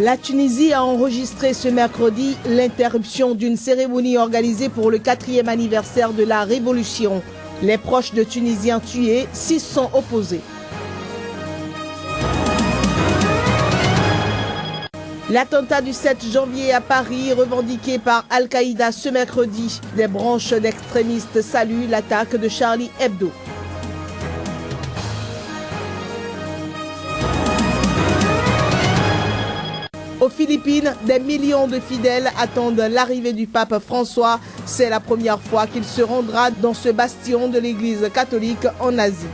La Tunisie a enregistré ce mercredi l'interruption d'une cérémonie organisée pour le 4e anniversaire de la Révolution. Les proches de Tunisiens tués, 6 sont opposés. L'attentat du 7 janvier à Paris, revendiqué par Al-Qaïda ce mercredi. Des branches d'extrémistes saluent l'attaque de Charlie Hebdo. Aux Philippines, des millions de fidèles attendent l'arrivée du pape François. C'est la première fois qu'il se rendra dans ce bastion de l'Église catholique en Asie.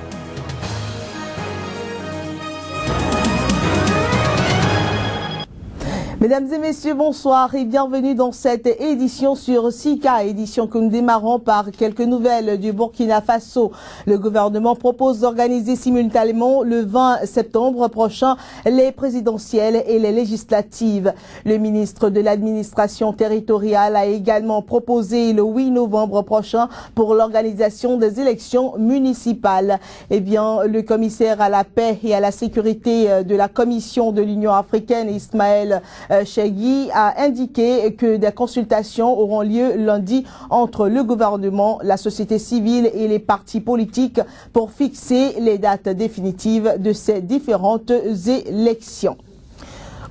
Mesdames et messieurs, bonsoir et bienvenue dans cette édition sur Sika, édition que nous démarrons par quelques nouvelles du Burkina Faso. Le gouvernement propose d'organiser simultanément le 20 septembre prochain les présidentielles et les législatives. Le ministre de l'administration territoriale a également proposé le 8 novembre prochain pour l'organisation des élections municipales. Eh bien, le commissaire à la paix et à la sécurité de la Commission de l'Union africaine, Ismaël Chegui, a indiqué que des consultations auront lieu lundi entre le gouvernement, la société civile et les partis politiques pour fixer les dates définitives de ces différentes élections.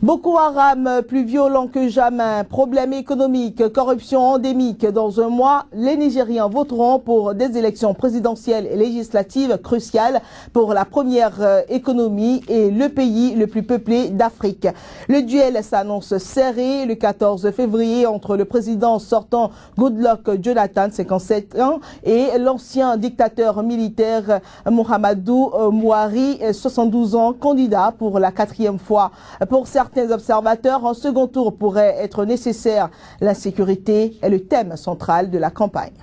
Boko Haram, plus violent que jamais, problèmes économiques, corruption endémique. Dans un mois, les Nigériens voteront pour des élections présidentielles et législatives cruciales pour la première économie et le pays le plus peuplé d'Afrique. Le duel s'annonce serré le 14 février entre le président sortant Goodluck Jonathan, 57 ans, et l'ancien dictateur militaire Mohamedou Buhari, 72 ans, candidat pour la 4e fois. Pour certains observateurs, un second tour pourrait être nécessaire. La sécurité est le thème central de la campagne.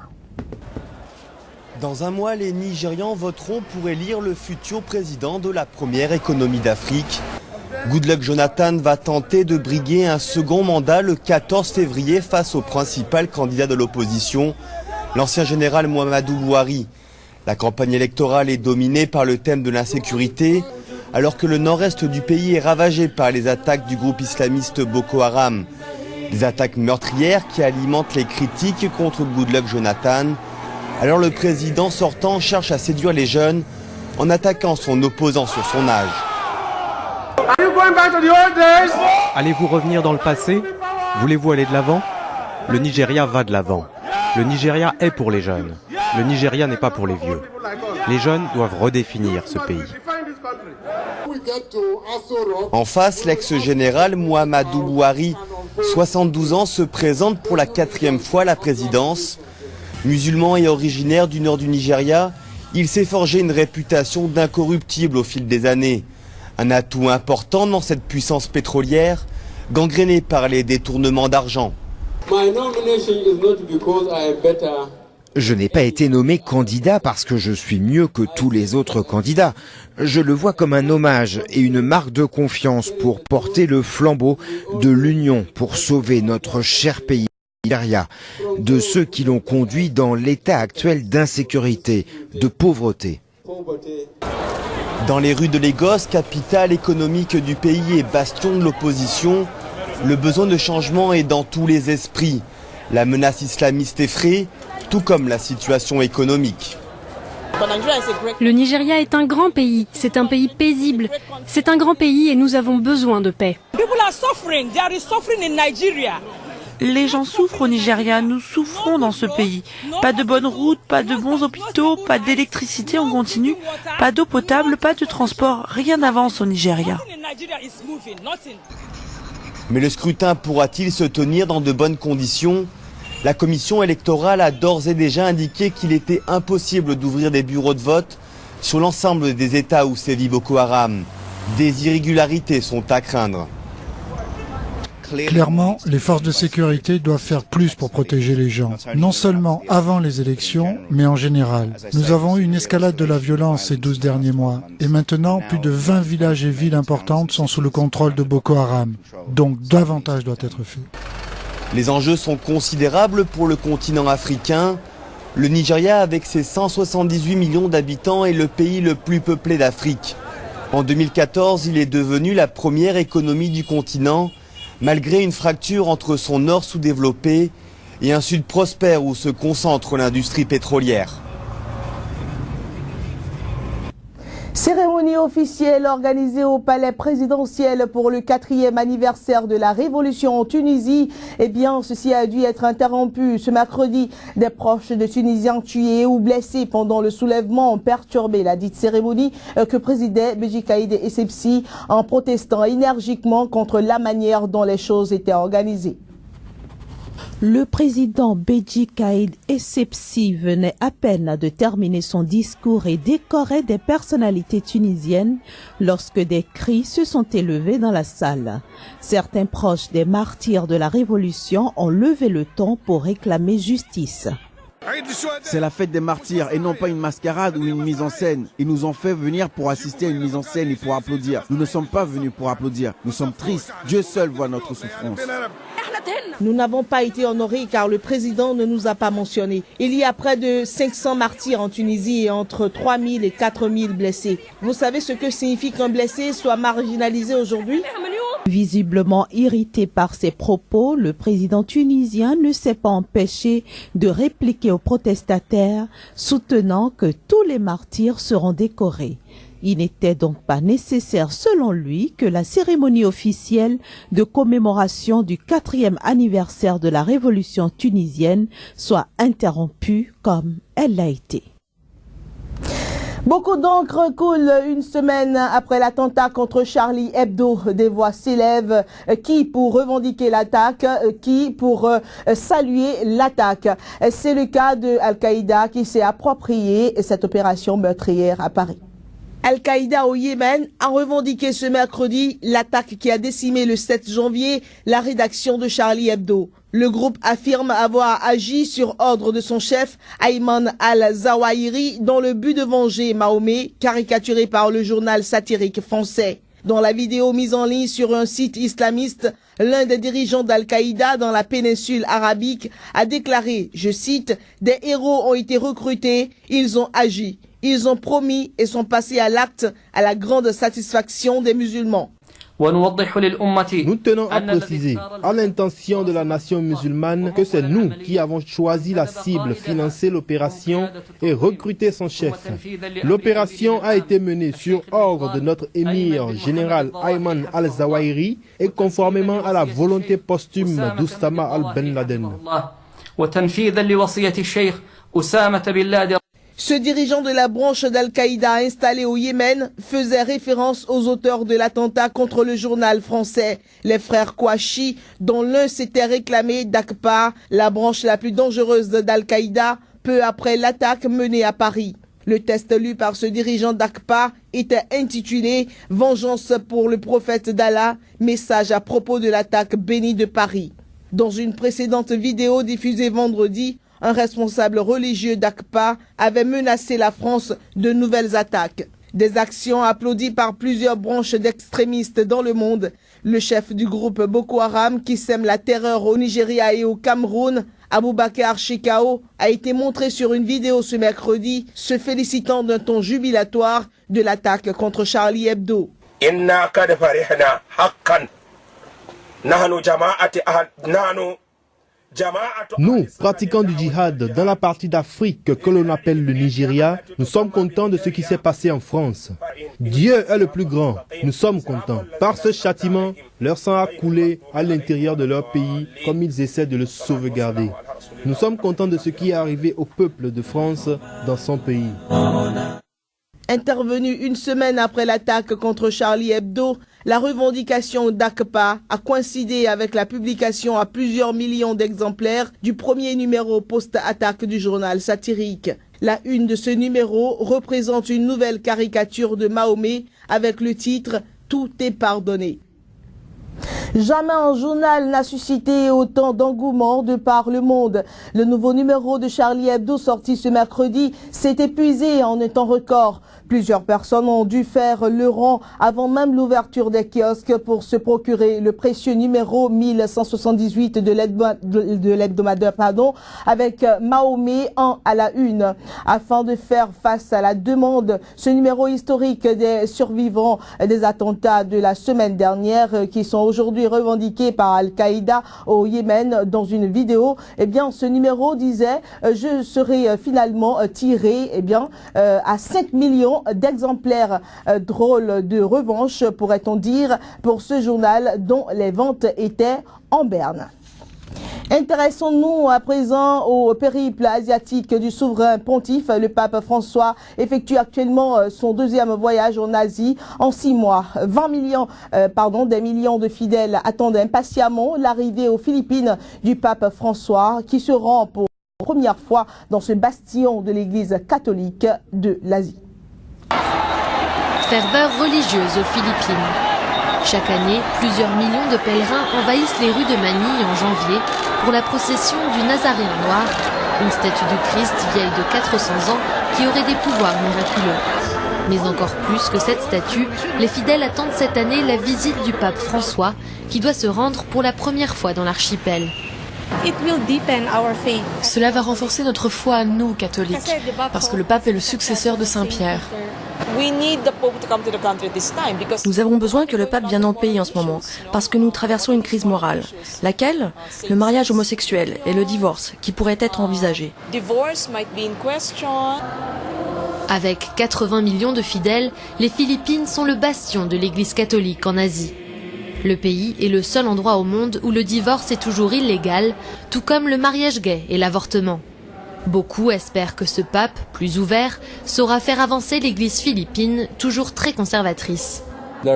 Dans un mois, les Nigérians voteront pour élire le futur président de la première économie d'Afrique. Goodluck Jonathan va tenter de briguer un second mandat le 14 février face au principal candidat de l'opposition, l'ancien général Mohamedou Buhari. La campagne électorale est dominée par le thème de l'insécurité, alors que le nord-est du pays est ravagé par les attaques du groupe islamiste Boko Haram. Des attaques meurtrières qui alimentent les critiques contre Goodluck Jonathan. Alors le président sortant cherche à séduire les jeunes en attaquant son opposant sur son âge. Allez-vous revenir dans le passé? Voulez-vous aller de l'avant? Le Nigeria va de l'avant. Le Nigeria est pour les jeunes. Le Nigeria n'est pas pour les vieux. Les jeunes doivent redéfinir ce pays. En face, l'ex-général Mohamedou Buhari, 72 ans, se présente pour la 4e fois à la présidence. Musulman et originaire du nord du Nigeria, il s'est forgé une réputation d'incorruptible au fil des années. Un atout important dans cette puissance pétrolière, gangrénée par les détournements d'argent. Je n'ai pas été nommé candidat parce que je suis mieux que tous les autres candidats. Je le vois comme un hommage et une marque de confiance pour porter le flambeau de l'union pour sauver notre cher pays, Nigeria, de ceux qui l'ont conduit dans l'état actuel d'insécurité, de pauvreté. Dans les rues de Lagos, capitale économique du pays et bastion de l'opposition, le besoin de changement est dans tous les esprits. La menace islamiste effraie, tout comme la situation économique. Le Nigeria est un grand pays, c'est un pays paisible, c'est un grand pays et nous avons besoin de paix. Les gens souffrent au Nigeria, nous souffrons dans ce pays. Pas de bonnes routes, pas de bons hôpitaux, pas d'électricité en continu, pas d'eau potable, pas de transport, rien n'avance au Nigeria. Mais le scrutin pourra-t-il se tenir dans de bonnes conditions ? La commission électorale a d'ores et déjà indiqué qu'il était impossible d'ouvrir des bureaux de vote sur l'ensemble des États où sévit Boko Haram. Des irrégularités sont à craindre. Clairement, les forces de sécurité doivent faire plus pour protéger les gens, non seulement avant les élections, mais en général. Nous avons eu une escalade de la violence ces 12 derniers mois, et maintenant, plus de 20 villages et villes importantes sont sous le contrôle de Boko Haram. Donc, davantage doit être fait. Les enjeux sont considérables pour le continent africain. Le Nigeria, avec ses 178 millions d'habitants, est le pays le plus peuplé d'Afrique. En 2014, il est devenu la première économie du continent Malgré une fracture entre son nord sous-développé et un sud prospère où se concentre l'industrie pétrolière. Cérémonie officielle organisée au palais présidentiel pour le 4e anniversaire de la révolution en Tunisie. Eh bien, ceci a dû être interrompu ce mercredi. Des proches de Tunisiens tués ou blessés pendant le soulèvement ont perturbé la dite cérémonie que présidait Béji Caïd Essebsi en protestant énergiquement contre la manière dont les choses étaient organisées. Le président Béji Caïd Essebsi venait à peine de terminer son discours et décorait des personnalités tunisiennes lorsque des cris se sont élevés dans la salle. Certains proches des martyrs de la révolution ont levé le ton pour réclamer justice. C'est la fête des martyrs et non pas une mascarade ou une mise en scène. Ils nous ont fait venir pour assister à une mise en scène et pour applaudir. Nous ne sommes pas venus pour applaudir. Nous sommes tristes. Dieu seul voit notre souffrance. Nous n'avons pas été honorés car le président ne nous a pas mentionnés. Il y a près de 500 martyrs en Tunisie et entre 3000 et 4000 blessés. Vous savez ce que signifie qu'un blessé soit marginalisé aujourd'hui ? Visiblement irrité par ces propos, le président tunisien ne s'est pas empêché de répliquer aux protestataires, soutenant que tous les martyrs seront décorés. Il n'était donc pas nécessaire, selon lui, que la cérémonie officielle de commémoration du 4e anniversaire de la révolution tunisienne soit interrompue comme elle l'a été. Beaucoup d'encre coule une semaine après l'attentat contre Charlie Hebdo. Des voix s'élèvent, qui pour revendiquer l'attaque, qui pour saluer l'attaque. C'est le cas de Al-Qaïda qui s'est approprié cette opération meurtrière à Paris. Al-Qaïda au Yémen a revendiqué ce mercredi l'attaque qui a décimé le 7 janvier la rédaction de Charlie Hebdo. Le groupe affirme avoir agi sur ordre de son chef, Ayman al-Zawahiri, dans le but de venger Mahomet, caricaturé par le journal satirique français. Dans la vidéo mise en ligne sur un site islamiste, l'un des dirigeants d'Al-Qaïda dans la péninsule arabique a déclaré, je cite, « Des héros ont été recrutés, ils ont agi, ils ont promis et sont passés à l'acte à la grande satisfaction des musulmans. » Nous tenons à préciser à l'intention de la nation musulmane que c'est nous qui avons choisi la cible, financé l'opération et recruté son chef. L'opération a été menée sur ordre de notre émir général Ayman al-Zawahiri et conformément à la volonté posthume d'Oussama al-Ben Laden. Ce dirigeant de la branche d'Al-Qaïda installée au Yémen faisait référence aux auteurs de l'attentat contre le journal français, les frères Kouachi, dont l'un s'était réclamé d'Aqpa, la branche la plus dangereuse d'Al-Qaïda, peu après l'attaque menée à Paris. Le test lu par ce dirigeant d'Aqpa était intitulé « Vengeance pour le prophète d'Allah, message à propos de l'attaque bénie de Paris ». Dans une précédente vidéo diffusée vendredi, un responsable religieux d'Aqpa avait menacé la France de nouvelles attaques. Des actions applaudies par plusieurs branches d'extrémistes dans le monde. Le chef du groupe Boko Haram qui sème la terreur au Nigeria et au Cameroun, Aboubakar Shekau, a été montré sur une vidéo ce mercredi, se félicitant d'un ton jubilatoire de l'attaque contre Charlie Hebdo. Nous, pratiquants du djihad dans la partie d'Afrique que l'on appelle le Nigeria, nous sommes contents de ce qui s'est passé en France. Dieu est le plus grand, nous sommes contents. Par ce châtiment, leur sang a coulé à l'intérieur de leur pays comme ils essaient de le sauvegarder. Nous sommes contents de ce qui est arrivé au peuple de France dans son pays. Intervenue une semaine après l'attaque contre Charlie Hebdo, la revendication d'Aqpa a coïncidé avec la publication à plusieurs millions d'exemplaires du premier numéro post-attaque du journal satirique. La une de ce numéro représente une nouvelle caricature de Mahomet avec le titre « Tout est pardonné ». Jamais un journal n'a suscité autant d'engouement de par le monde. Le nouveau numéro de Charlie Hebdo sorti ce mercredi s'est épuisé en un temps record. Plusieurs personnes ont dû faire le rang avant même l'ouverture des kiosques pour se procurer le précieux numéro 1178 de l'hebdomadaire, avec Mahomet 1 à la une. Afin de faire face à la demande, ce numéro historique des survivants des attentats de la semaine dernière qui sont aujourd'hui revendiqués par Al-Qaïda au Yémen dans une vidéo, eh bien, ce numéro disait je serai finalement tiré à 5 millions d'exemplaires. Drôle de revanche, pourrait-on dire, pour ce journal dont les ventes étaient en berne. Intéressons-nous à présent au périple asiatique du souverain pontife. Le pape François effectue actuellement son deuxième voyage en Asie en 6 mois. Des millions de fidèles attendent impatiemment l'arrivée aux Philippines du pape François qui se rend pour la première fois dans ce bastion de l'Église catholique de l'Asie. Ferveur religieuse aux Philippines. Chaque année, plusieurs millions de pèlerins envahissent les rues de Manille en janvier pour la procession du Nazaréen noir, une statue du Christ vieille de 400 ans qui aurait des pouvoirs miraculeux. Mais encore plus que cette statue, les fidèles attendent cette année la visite du pape François qui doit se rendre pour la première fois dans l'archipel. Cela va renforcer notre foi à nous, catholiques, parce que le pape est le successeur de Saint-Pierre. Nous avons besoin que le pape vienne en pays en ce moment, parce que nous traversons une crise morale. Laquelle? Le mariage homosexuel et le divorce, qui pourraient être envisagés. Avec 80 millions de fidèles, les Philippines sont le bastion de l'Église catholique en Asie. Le pays est le seul endroit au monde où le divorce est toujours illégal, tout comme le mariage gay et l'avortement. Beaucoup espèrent que ce pape, plus ouvert, saura faire avancer l'Église philippine, toujours très conservatrice. Il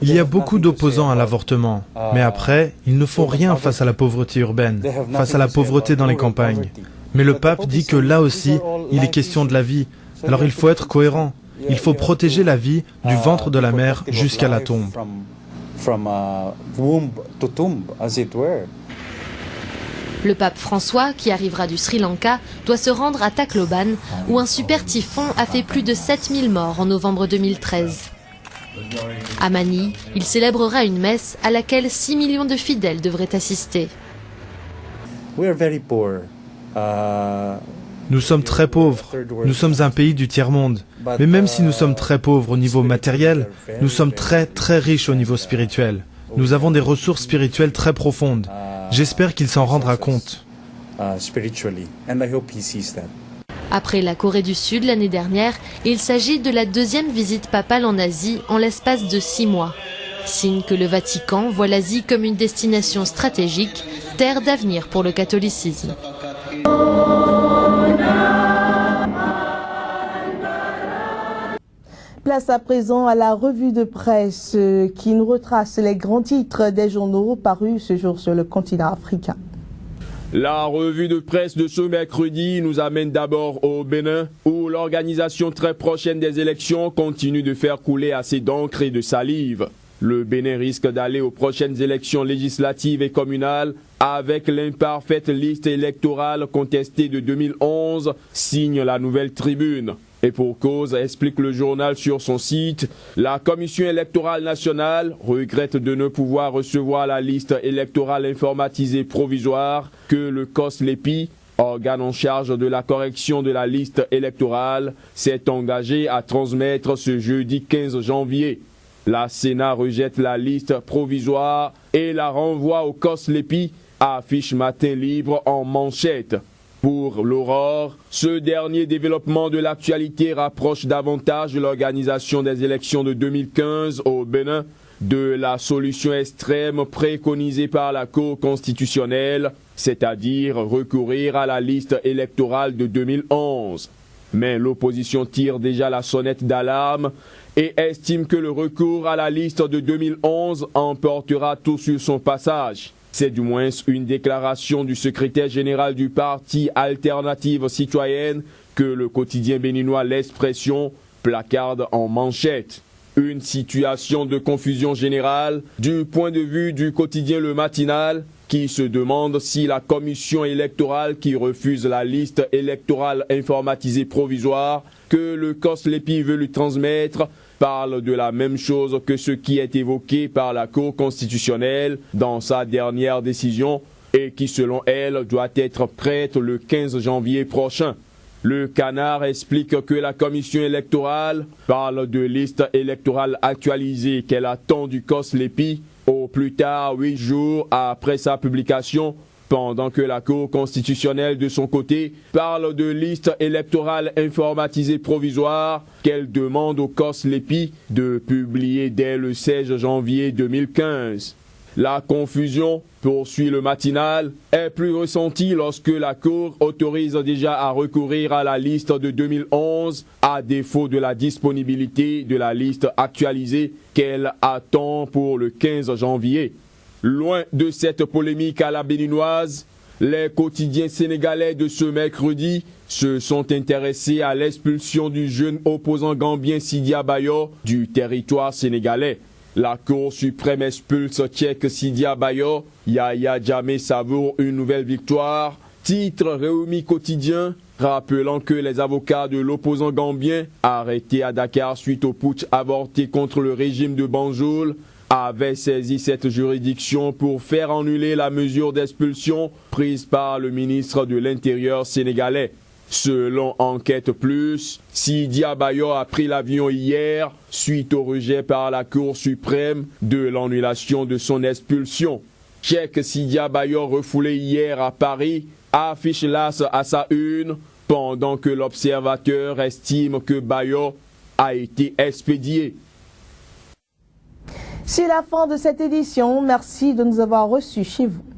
y a beaucoup d'opposants à l'avortement, mais après, ils ne font rien face à la pauvreté urbaine, face à la pauvreté dans les campagnes. Mais le pape dit que là aussi, il est question de la vie, alors il faut être cohérent. Il faut protéger la vie du ventre de la mère jusqu'à la tombe. Le pape François, qui arrivera du Sri Lanka, doit se rendre à Tacloban, où un super typhon a fait plus de 7000 morts en novembre 2013. À Manille, il célébrera une messe à laquelle 6 millions de fidèles devraient assister. Nous sommes très pauvres. Nous sommes un pays du tiers-monde. Mais même si nous sommes très pauvres au niveau matériel, nous sommes très très riches au niveau spirituel. Nous avons des ressources spirituelles très profondes. J'espère qu'il s'en rendra compte. Après la Corée du Sud l'année dernière, il s'agit de la deuxième visite papale en Asie en l'espace de 6 mois. Signe que le Vatican voit l'Asie comme une destination stratégique, terre d'avenir pour le catholicisme. Place à présent à la revue de presse qui nous retrace les grands titres des journaux parus ce jour sur le continent africain. La revue de presse de ce mercredi nous amène d'abord au Bénin, où l'organisation très prochaine des élections continue de faire couler assez d'encre et de salive. Le Bénin risque d'aller aux prochaines élections législatives et communales avec l'imparfaite liste électorale contestée de 2011, signe la Nouvelle Tribune. Et pour cause, explique le journal sur son site, la Commission électorale nationale regrette de ne pouvoir recevoir la liste électorale informatisée provisoire que le COSLEPI, organe en charge de la correction de la liste électorale, s'est engagé à transmettre ce jeudi 15 janvier. La Sénat rejette la liste provisoire et la renvoie au COSLEPI, affiche Matin Libre en manchette. Pour l'Aurore, ce dernier développement de l'actualité rapproche davantage de l'organisation des élections de 2015 au Bénin de la solution extrême préconisée par la Cour constitutionnelle, c'est-à-dire recourir à la liste électorale de 2011. Mais l'opposition tire déjà la sonnette d'alarme et estime que le recours à la liste de 2011 emportera tout sur son passage. C'est du moins une déclaration du secrétaire général du parti Alternative Citoyenne que le quotidien béninois L'Expression placarde en manchette. Une situation de confusion générale du point de vue du quotidien Le Matinal qui se demande si la commission électorale qui refuse la liste électorale informatisée provisoire que le COSLEPI veut lui transmettre parle de la même chose que ce qui est évoqué par la Cour constitutionnelle dans sa dernière décision et qui, selon elle, doit être prête le 15 janvier prochain. Le Canard explique que la commission électorale parle de liste électorale actualisée qu'elle attend du COSLEPI au plus tard 8 jours après sa publication, pendant que la Cour constitutionnelle de son côté parle de liste électorale informatisée provisoire qu'elle demande au COSLEPI de publier dès le 16 janvier 2015. La confusion, poursuit le matinal, est plus ressentie lorsque la Cour autorise déjà à recourir à la liste de 2011 à défaut de la disponibilité de la liste actualisée qu'elle attend pour le 15 janvier. Loin de cette polémique à la béninoise, les quotidiens sénégalais de ce mercredi se sont intéressés à l'expulsion du jeune opposant gambien Sidia Bayo du territoire sénégalais. La Cour suprême expulse tchèque Sidia Bayo, Yaya Jammeh savoure une nouvelle victoire. Titre Réumi quotidien, rappelant que les avocats de l'opposant gambien, arrêtés à Dakar suite au putsch avorté contre le régime de Banjul, avaient saisi cette juridiction pour faire annuler la mesure d'expulsion prise par le ministre de l'Intérieur sénégalais. Selon Enquête Plus, Sidia Bayo a pris l'avion hier suite au rejet par la Cour suprême de l'annulation de son expulsion. Cheikh Sidia Bayo, refoulé hier à Paris, affiche l'as à sa une pendant que l'observateur estime que Bayo a été expédié. C'est la fin de cette édition. Merci de nous avoir reçus chez vous.